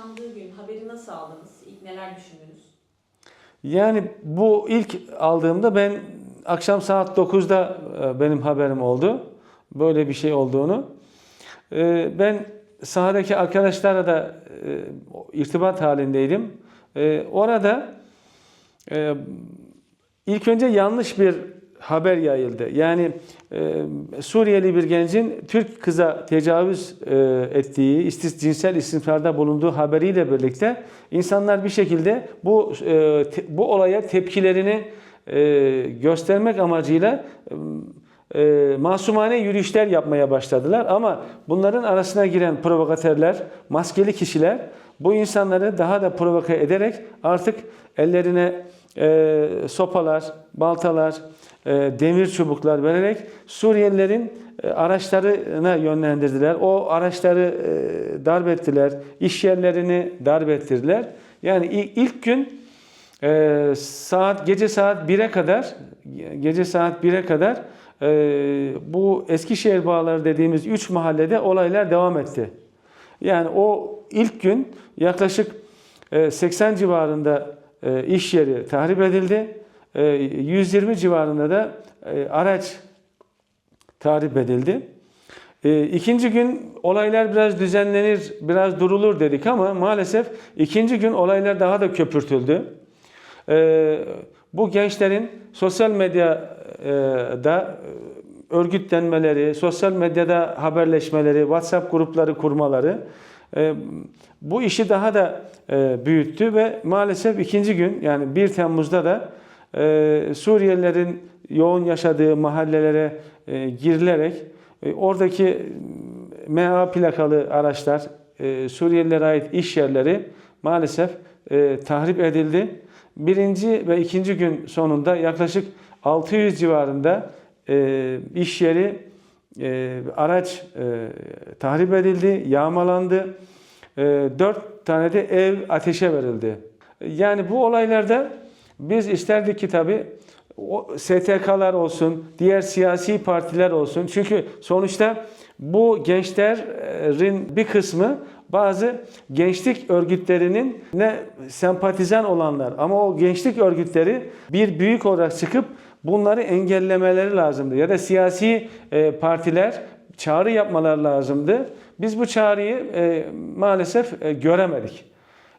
yaşandığı gün haberi nasıl aldınız? İlk neler düşündünüz? Yani bu ilk aldığımda ben akşam saat 9'da benim haberim oldu. Böyle bir şey olduğunu. Ben sahadaki arkadaşlarla da irtibat halindeydim. Orada ilk önce yanlış bir haber yayıldı. Yani Suriyeli bir gencin Türk kıza tecavüz ettiği, cinsel istismarda bulunduğu haberiyle birlikte insanlar bir şekilde bu olaya tepkilerini göstermek amacıyla masumane yürüyüşler yapmaya başladılar. Ama bunların arasına giren provokatörler, maskeli kişiler bu insanları daha da provoke ederek artık ellerine sopalar, baltalar, demir çubuklar vererek Suriyelilerin araçlarına yönlendirdiler. O araçları darp ettiler, iş yerlerini darp ettirdiler. Yani ilk gün gece saat 1'e kadar bu Eskişehir Bağları dediğimiz 3 mahallede olaylar devam etti. Yani o ilk gün yaklaşık 80 civarında iş yeri tahrip edildi. 120 civarında da araç tahrip edildi. İkinci gün olaylar biraz düzenlenir, biraz durulur dedik ama maalesef ikinci gün olaylar daha da köpürtüldü. Bu gençlerin sosyal medyada örgütlenmeleri, sosyal medyada haberleşmeleri, WhatsApp grupları kurmaları bu işi daha da büyüttü ve maalesef ikinci gün yani 1 Temmuz'da da Suriyelilerin yoğun yaşadığı mahallelere girilerek oradaki MA plakalı araçlar, Suriyelilere ait iş yerleri maalesef tahrip edildi. Birinci ve ikinci gün sonunda yaklaşık 600 civarında iş yeri, araç tahrip edildi, yağmalandı. 4 tane de ev ateşe verildi. Yani bu olaylarda biz isterdik ki tabii STK'lar olsun, diğer siyasi partiler olsun. Çünkü sonuçta bu gençlerin bir kısmı bazı gençlik örgütlerinin sempatizan olanlar. Ama o gençlik örgütleri bir büyük olarak çıkıp bunları engellemeleri lazımdı. Ya da siyasi partiler çağrı yapmaları lazımdı. Biz bu çağrıyı maalesef göremedik.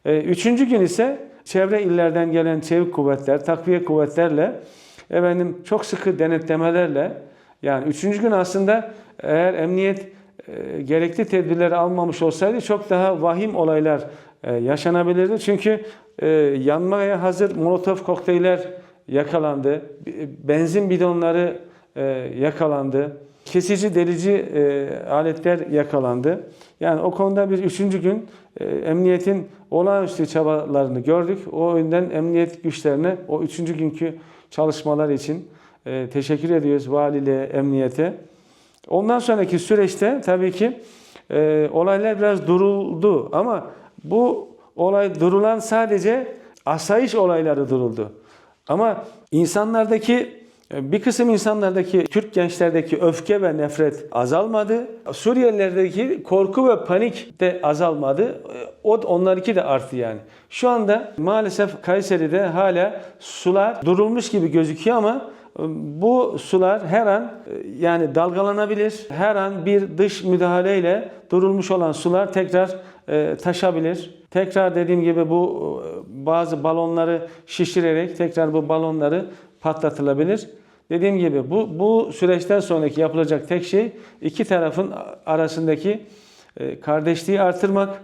Üçüncü gün ise çevre illerden gelen çevik kuvvetler, takviye kuvvetlerle çok sıkı denetlemelerle yani üçüncü gün aslında eğer emniyet gerekli tedbirleri almamış olsaydı çok daha vahim olaylar yaşanabilirdi. Çünkü yanmaya hazır molotof kokteyller yakalandı, benzin bidonları yakalandı, kesici delici aletler yakalandı. Yani o konuda bir üçüncü gün emniyetin olağanüstü çabalarını gördük. O yüzden emniyet güçlerine o üçüncü günkü çalışmalar için teşekkür ediyoruz valiliğe, emniyete. Ondan sonraki süreçte tabii ki olaylar biraz duruldu ama bu olay durulan sadece asayiş olayları duruldu. Ama bir kısım insanlardaki, Türk gençlerdeki öfke ve nefret azalmadı. Suriyelilerdeki korku ve panik de azalmadı. Onlarınki de arttı yani. Şu anda maalesef Kayseri'de hala sular durulmuş gibi gözüküyor ama bu sular her an yani dalgalanabilir. Her an bir dış müdahaleyle durulmuş olan sular tekrar taşabilir. Tekrar dediğim gibi bu bazı balonları şişirerek tekrar bu balonları patlatılabilir. Dediğim gibi bu süreçten sonraki yapılacak tek şey iki tarafın arasındaki kardeşliği artırmak,